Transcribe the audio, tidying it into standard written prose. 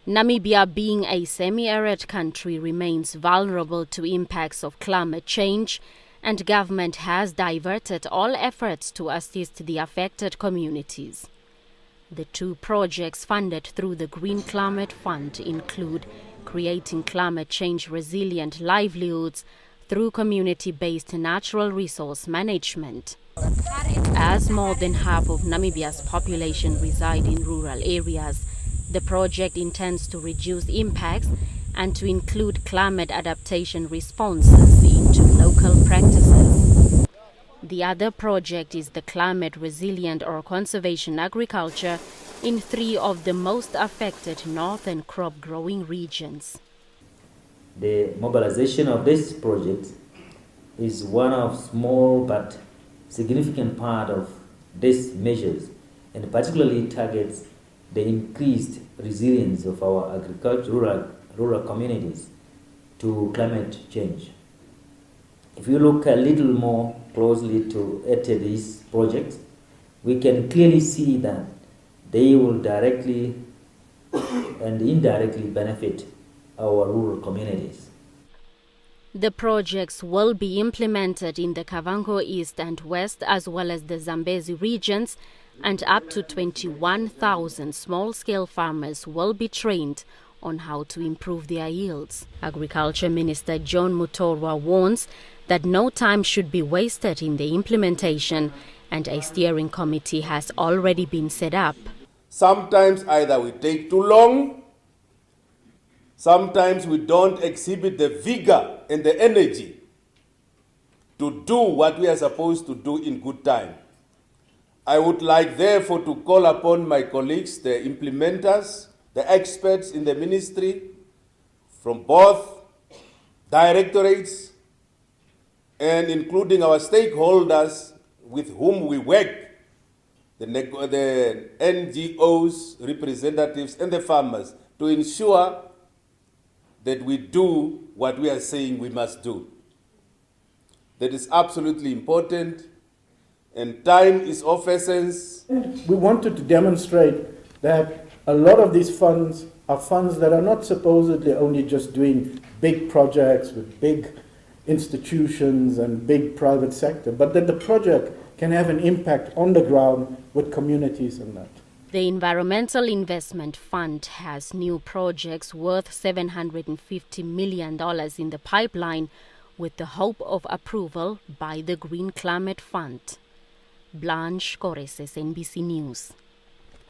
Namibia, being a semi-arid country, remains vulnerable to impacts of climate change, and government has diverted all efforts to assist the affected communities. The two projects funded through the Green Climate Fund include creating climate change resilient livelihoods through community-based natural resource management. As more than half of Namibia's population reside in rural areas, the project intends to reduce impacts and to include climate adaptation responses into local practices. The other project is the climate resilient or conservation agriculture in 3 of the most affected northern crop growing regions. The mobilization of this project is one of small but significant part of these measures, and particularly targets the increased resilience of our rural communities to climate change. If you look a little more closely at these projects, we can clearly see that they will directly and indirectly benefit our rural communities. The projects will be implemented in the Kavango East and West as well as the Zambezi regions, and up to 21,000 small-scale farmers will be trained on how to improve their yields. Agriculture Minister John Mutorwa warns that no time should be wasted in the implementation, and a steering committee has already been set up. Sometimes either we take too long, sometimes we don't exhibit the vigor and the energy to do what we are supposed to do in good time. I would like, therefore, to call upon my colleagues, the implementers, the experts in the ministry, from both directorates and including our stakeholders with whom we work, the NGOs, representatives, and the farmers, to ensure that we do what we are saying we must do. That is absolutely important, and time is of essence. We wanted to demonstrate that a lot of these funds are funds that are not supposedly only just doing big projects with big institutions and big private sector, but that the project can have an impact on the ground with communities and that. The Environmental Investment Fund has new projects worth $750 million in the pipeline, with the hope of approval by the Green Climate Fund. Blanche Correses, NBC News.